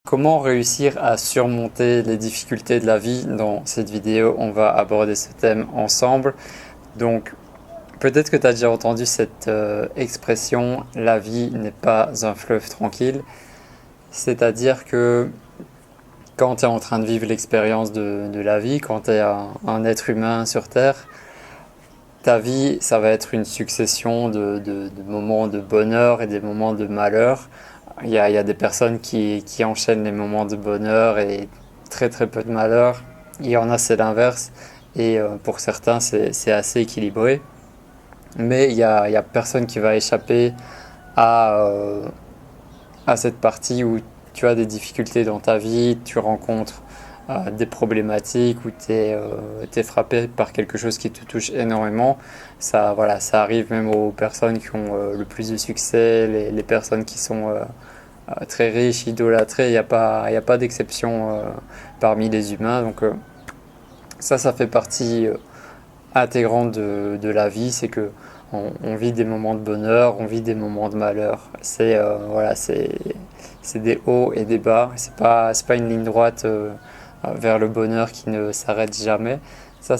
Comment réussir à surmonter les difficultés de la vie? Dans cette vidéo, on va aborder ce thème ensemble. Donc, peut-être que tu as déjà entendu cette expression, la vie n'est pas un fleuve tranquille. C'est-à-dire que quand tu es en train de vivre l'expérience de la vie, quand tu es un être humain sur Terre, ta vie, ça va être une succession de moments de bonheur et des moments de malheur. Il y a des personnes qui enchaînent les moments de bonheur et très très peu de malheur. Il y en a, c'est l'inverse. Et pour certains, c'est assez équilibré. Mais il y a personne qui va échapper à, euh, à cette partie où tu as des difficultés dans ta vie, tu rencontres des problématiques, où tu es frappé par quelque chose qui te touche énormément. Ça, voilà, ça arrive même aux personnes qui ont le plus de succès, les personnes qui sont très riches, idolâtrés. Il y a pas d'exception parmi les humains. Donc ça fait partie intégrante de la vie. C'est que on vit des moments de bonheur, on vit des moments de malheur. C'est des hauts et des bas. C'est pas une ligne droite vers le bonheur qui ne s'arrête jamais. Ça,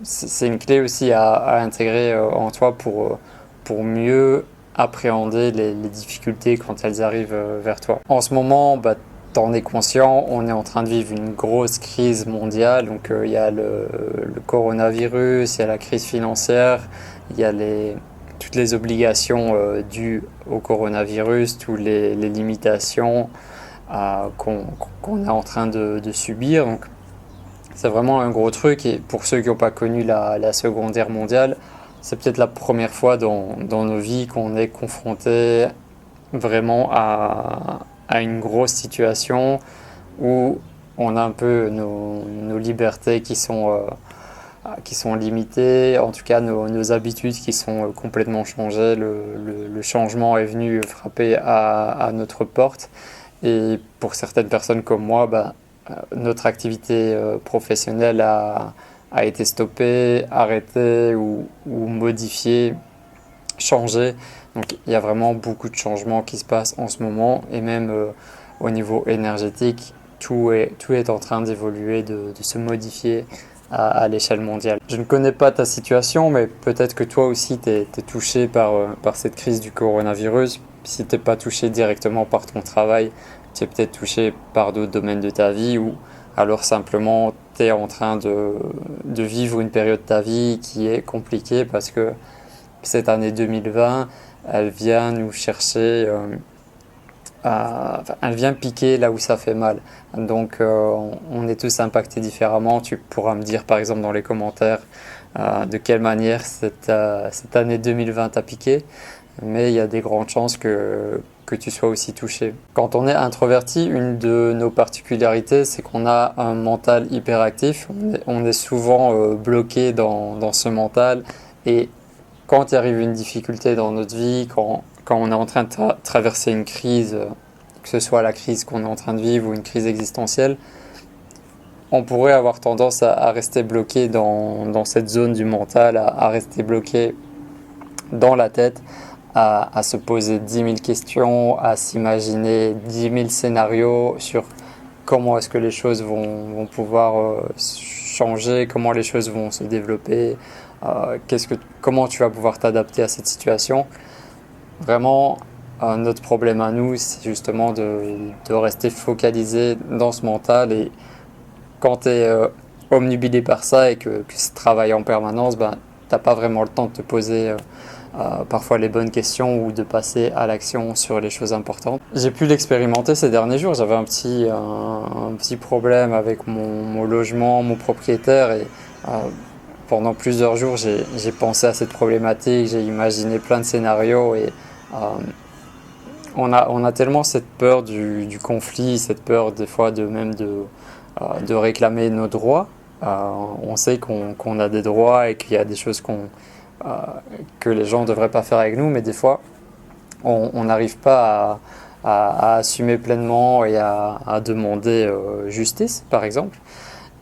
c'est une clé aussi à intégrer en toi pour mieux appréhender les difficultés quand elles arrivent vers toi. En ce moment, bah, t'en es conscient, on est en train de vivre une grosse crise mondiale. Donc il y a le coronavirus, il y a la crise financière, il y a toutes les obligations dues au coronavirus, toutes les limitations qu'on est en train de subir. Donc c'est vraiment un gros truc. Et pour ceux qui n'ont pas connu la Seconde Guerre mondiale, c'est peut-être la première fois dans nos vies qu'on est confronté vraiment à une grosse situation où on a un peu nos libertés qui sont limitées, en tout cas nos habitudes qui sont complètement changées. Le changement est venu frapper à notre porte. Et pour certaines personnes comme moi, bah, notre activité professionnelle a été stoppée, arrêtée ou modifiée, changée. Donc il y a vraiment beaucoup de changements qui se passent en ce moment. Et même au niveau énergétique, tout est en train d'évoluer, de se modifier à l'échelle mondiale. Je ne connais pas ta situation, mais peut-être que toi aussi tu es touché par cette crise du coronavirus. Si tu n'es pas touché directement par ton travail, tu es peut-être touché par d'autres domaines de ta vie, ou alors simplement tu es en train de vivre une période de ta vie qui est compliquée parce que cette année 2020, elle vient nous chercher, enfin, elle vient piquer là où ça fait mal. Donc on est tous impactés différemment. Tu pourras me dire par exemple dans les commentaires de quelle manière cette année 2020 t'a piqué, mais il y a des grandes chances que tu sois aussi touché. Quand on est introverti, une de nos particularités, c'est qu'on a un mental hyperactif. On est souvent bloqué dans ce mental, et quand il arrive une difficulté dans notre vie, quand on est en train de traverser une crise, que ce soit la crise qu'on est en train de vivre ou une crise existentielle, on pourrait avoir tendance à rester bloqué dans cette zone du mental, à rester bloqué dans la tête, à se poser 10 000 questions, à s'imaginer 10 000 scénarios sur comment est-ce que les choses vont pouvoir changer, comment les choses vont se développer, comment tu vas pouvoir t'adapter à cette situation. Vraiment, notre problème à nous, c'est justement de rester focalisé dans ce mental. Et quand tu es omnubilé par ça et que ça travaille en permanence, ben, tu n'as pas vraiment le temps de te poser parfois les bonnes questions ou de passer à l'action sur les choses importantes. J'ai pu l'expérimenter ces derniers jours. J'avais un petit problème avec mon logement, mon propriétaire, et pendant plusieurs jours j'ai pensé à cette problématique, j'ai imaginé plein de scénarios, et on a tellement cette peur du conflit, cette peur des fois de réclamer nos droits. On sait qu'on a des droits et qu'il y a des choses que les gens ne devraient pas faire avec nous, mais des fois on n'arrive pas à assumer pleinement et à demander justice, par exemple.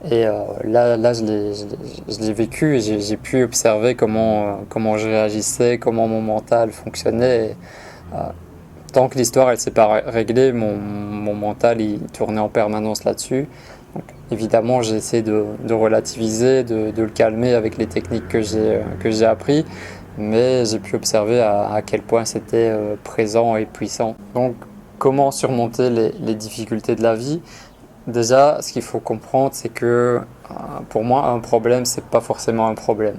Et là je l'ai vécu, et j'ai pu observer comment je réagissais, comment mon mental fonctionnait. Et tant que l'histoire elle s'est pas réglée, mon mental il tournait en permanence là-dessus. Donc, évidemment, j'ai essayé de relativiser, de le calmer avec les techniques que j'ai appris, mais j'ai pu observer à quel point c'était présent et puissant. Donc, comment surmonter les difficultés de la vie? Déjà, ce qu'il faut comprendre, c'est que pour moi, un problème, c'est pas forcément un problème.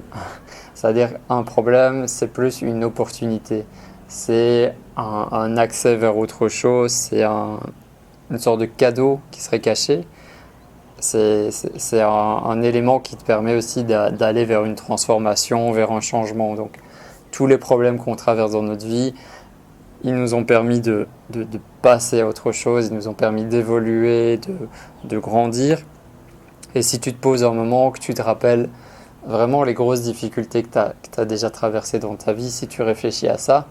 C'est-à-dire, un problème, c'est plus une opportunité. C'est un accès vers autre chose, c'est une sorte de cadeau qui serait caché. C'est un élément qui te permet aussi d'aller vers une transformation, vers un changement. Donc, tous les problèmes qu'on traverse dans notre vie, ils nous ont permis de passer à autre chose, ils nous ont permis d'évoluer, de grandir. Et si tu te poses un moment, que tu te rappelles vraiment les grosses difficultés que tu as déjà traversées dans ta vie, si tu réfléchis à ça,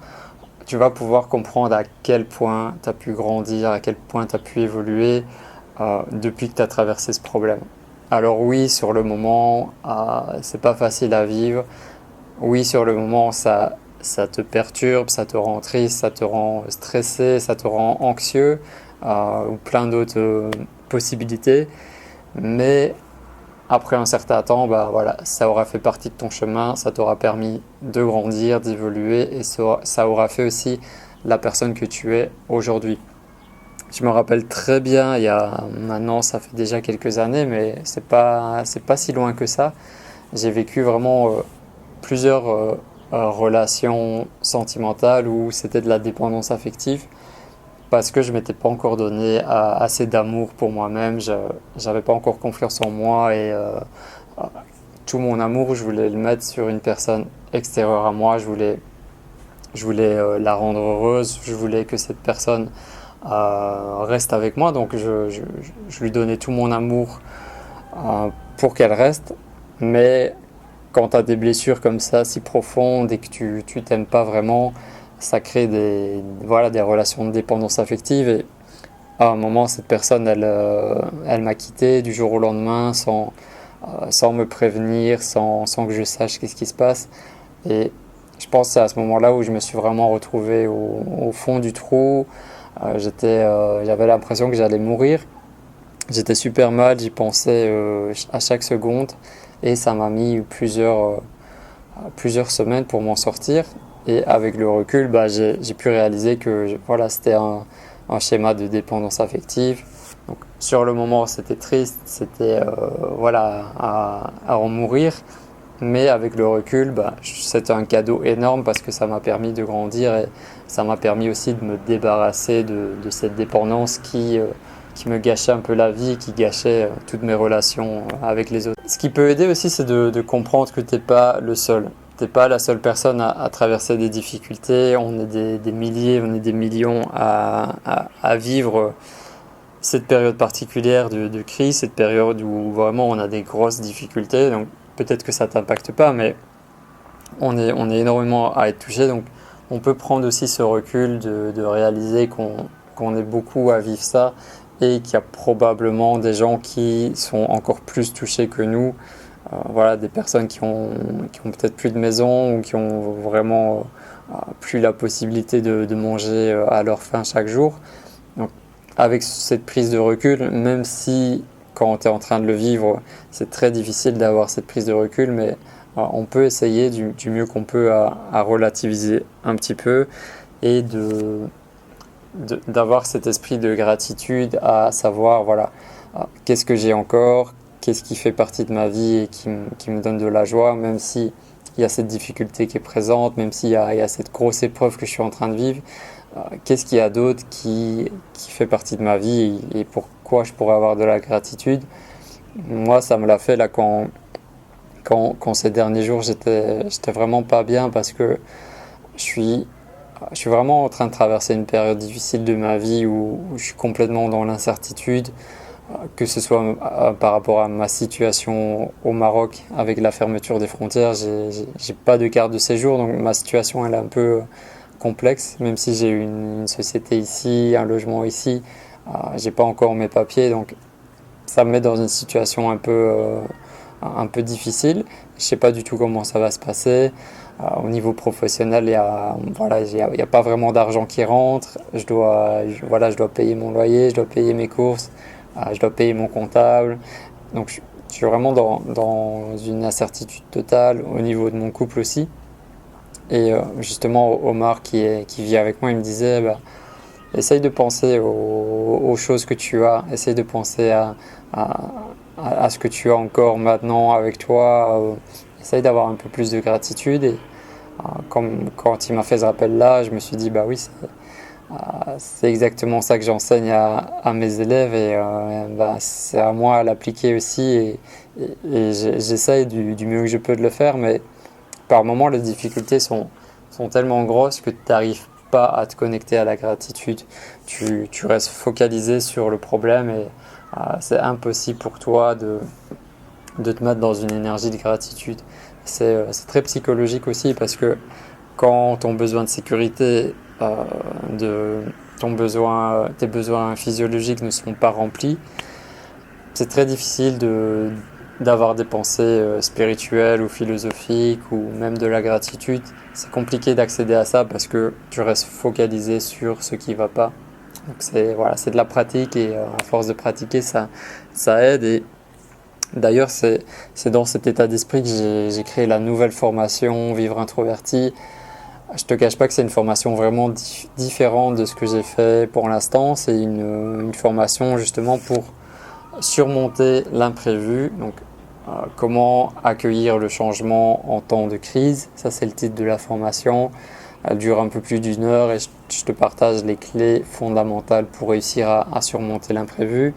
tu vas pouvoir comprendre à quel point tu as pu grandir, à quel point tu as pu évoluer depuis que tu as traversé ce problème. Alors oui, sur le moment, c'est pas facile à vivre. Oui, sur le moment, ça te perturbe, ça te rend triste, ça te rend stressé, ça te rend anxieux, ou plein d'autres possibilités. Mais après un certain temps, bah voilà, ça aura fait partie de ton chemin, ça t'aura permis de grandir, d'évoluer, et ça aura fait aussi la personne que tu es aujourd'hui. Je me rappelle très bien, maintenant ça fait déjà quelques années, mais c'est pas si loin que ça. J'ai vécu vraiment plusieurs relations sentimentales où c'était de la dépendance affective parce que je m'étais pas encore donné assez d'amour pour moi-même, j'avais pas encore confiance en moi et tout mon amour je voulais le mettre sur une personne extérieure à moi, je voulais la rendre heureuse, je voulais que cette personne reste avec moi, donc je lui donnais tout mon amour pour qu'elle reste, mais quand tu as des blessures comme ça, si profondes et que tu t'aimes pas vraiment, ça crée des relations de dépendance affective. Et à un moment, cette personne, elle m'a quitté du jour au lendemain sans me prévenir, sans que je sache qu'est-ce qui se passe. Et je pense que c'est à ce moment-là où je me suis vraiment retrouvé au fond du trou. J'avais l'impression que j'allais mourir. J'étais super mal, j'y pensais à chaque seconde. Et ça m'a mis plusieurs semaines pour m'en sortir. Et avec le recul, bah, j'ai pu réaliser que voilà, c'était un schéma de dépendance affective. Donc, sur le moment, c'était triste, c'était à en mourir. Mais avec le recul, bah, c'était un cadeau énorme parce que ça m'a permis de grandir et ça m'a permis aussi de me débarrasser de cette dépendance qui me gâchait un peu la vie, qui gâchait toutes mes relations avec les autres. Ce qui peut aider aussi, c'est de comprendre que tu n'es pas le seul. Tu n'es pas la seule personne à traverser des difficultés. On est des milliers, on est des millions à vivre cette période particulière de crise, cette période où vraiment on a des grosses difficultés. Donc peut-être que ça ne t'impacte pas, mais on est énormément à être touché. Donc on peut prendre aussi ce recul de réaliser qu'on est beaucoup à vivre ça et qu'il y a probablement des gens qui sont encore plus touchés que nous. Des personnes qui ont peut-être plus de maison ou qui ont vraiment plus la possibilité de manger à leur faim chaque jour. Donc, avec cette prise de recul, même si quand tu es en train de le vivre, c'est très difficile d'avoir cette prise de recul, mais on peut essayer du mieux qu'on peut à relativiser un petit peu et d'avoir cet esprit de gratitude, à savoir qu'est-ce que j'ai encore, qu'est-ce qui fait partie de ma vie et qui me donne de la joie, même si il y a cette difficulté qui est présente, même s'il y a cette grosse épreuve que je suis en train de vivre, qu'est-ce qu'il y a d'autre qui fait partie de ma vie et pourquoi je pourrais avoir de la gratitude. Moi, ça me l'a fait là quand ces derniers jours j'étais vraiment pas bien parce que je suis vraiment en train de traverser une période difficile de ma vie où je suis complètement dans l'incertitude, que ce soit par rapport à ma situation au Maroc avec la fermeture des frontières. J'ai pas de carte de séjour, donc ma situation elle est un peu complexe, même si j'ai une société ici, un logement ici, j'ai pas encore mes papiers, donc ça me met dans une situation un peu difficile. Je sais pas du tout comment ça va se passer. Au niveau professionnel, il y a pas vraiment d'argent qui rentre. Je dois payer mon loyer, je dois payer mes courses, je dois payer mon comptable. Donc je suis vraiment dans une incertitude totale au niveau de mon couple aussi. Et justement, Omar qui vit avec moi, il me disait, bah, essaye de penser aux choses que tu as, essaye de penser à, à ce que tu as encore maintenant avec toi, essaye d'avoir un peu plus de gratitude. Et quand il m'a fait ce rappel-là, je me suis dit, bah oui, c'est exactement ça que j'enseigne à mes élèves et bah, c'est à moi à l'appliquer aussi. Et j'essaye du mieux que je peux de le faire, mais par moments, les difficultés sont tellement grosses que tu n'arrives pas à te connecter à la gratitude. Tu restes focalisé sur le problème et c'est impossible pour toi de te mettre dans une énergie de gratitude. C'est très psychologique aussi parce que quand ton besoin de sécurité, tes besoins physiologiques ne sont pas remplis, c'est très difficile d'avoir des pensées spirituelles ou philosophiques ou même de la gratitude. C'est compliqué d'accéder à ça parce que tu restes focalisé sur ce qui va pas. Donc c'est de la pratique et à force de pratiquer, ça aide. Et d'ailleurs, c'est dans cet état d'esprit que j'ai créé la nouvelle formation Vivre Introverti. Je te cache pas que c'est une formation vraiment différente de ce que j'ai fait pour l'instant. C'est une formation justement pour surmonter l'imprévu. Donc, comment accueillir le changement en temps de crise. Ça, c'est le titre de la formation. Elle dure un peu plus d'une heure et je te partage les clés fondamentales pour réussir à surmonter l'imprévu.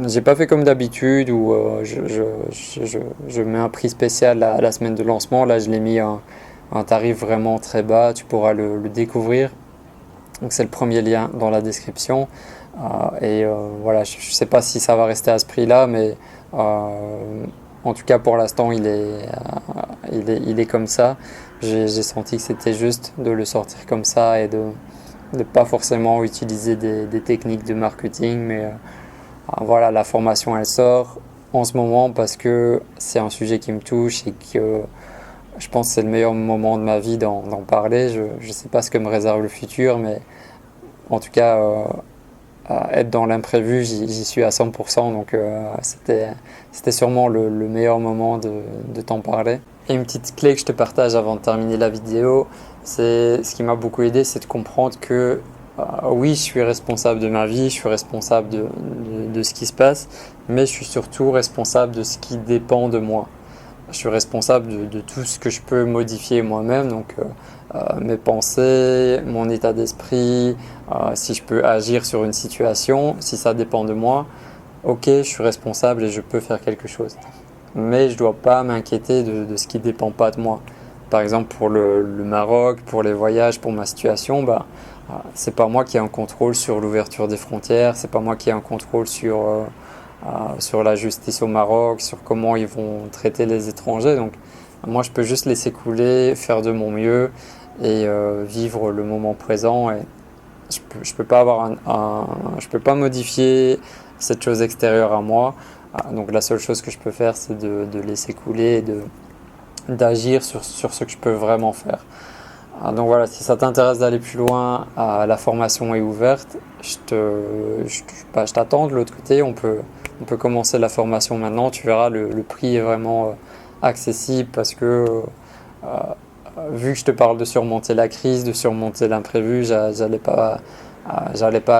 J'ai pas fait comme d'habitude où je mets un prix spécial la semaine de lancement. Là, je l'ai mis à un tarif vraiment très bas. Tu pourras le découvrir. Donc, c'est le premier lien dans la description. Voilà, je sais pas si ça va rester à ce prix-là, mais en tout cas pour l'instant, il est comme ça. J'ai senti que c'était juste de le sortir comme ça et de pas forcément utiliser des techniques de marketing, mais voilà, la formation elle sort en ce moment parce que c'est un sujet qui me touche et que je pense que c'est le meilleur moment de ma vie d'en parler. Je ne sais pas ce que me réserve le futur, mais en tout cas, être dans l'imprévu, j'y suis à 100%. Donc c'était sûrement le meilleur moment de t'en parler. Et une petite clé que je te partage avant de terminer la vidéo, c'est ce qui m'a beaucoup aidé, c'est de comprendre que oui, je suis responsable de ma vie, je suis responsable de ce qui se passe, mais je suis surtout responsable de ce qui dépend de moi. Je suis responsable de tout ce que je peux modifier moi-même, donc mes pensées, mon état d'esprit, si je peux agir sur une situation, si ça dépend de moi, ok, je suis responsable et je peux faire quelque chose. Mais je ne dois pas m'inquiéter de ce qui ne dépend pas de moi. Par exemple, pour le Maroc, pour les voyages, pour ma situation, bah, c'est pas moi qui ai un contrôle sur l'ouverture des frontières, c'est pas moi qui ai un contrôle sur la justice au Maroc, sur comment ils vont traiter les étrangers. Donc moi je peux juste laisser couler, faire de mon mieux et vivre le moment présent. Et je peux pas je peux pas modifier cette chose extérieure à moi. Donc la seule chose que je peux faire, c'est de laisser couler et d'agir sur ce que je peux vraiment faire. Donc voilà, si ça t'intéresse d'aller plus loin, la formation est ouverte. Je t'attends de l'autre côté. On peut commencer la formation maintenant. Tu verras, le prix est vraiment accessible parce que vu que je te parle de surmonter la crise, de surmonter l'imprévu, j'allais pas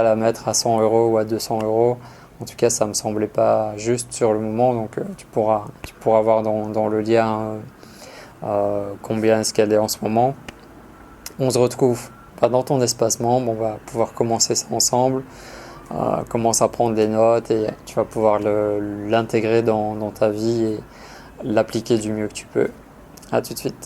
la mettre à 100 euros ou à 200 euros. En tout cas, ça me semblait pas juste sur le moment. Donc tu pourras voir dans le lien combien est-ce qu'elle est en ce moment. On se retrouve dans ton espace membre, on va pouvoir commencer ça ensemble, commence à prendre des notes et tu vas pouvoir l'intégrer dans ta vie et l'appliquer du mieux que tu peux. À tout de suite.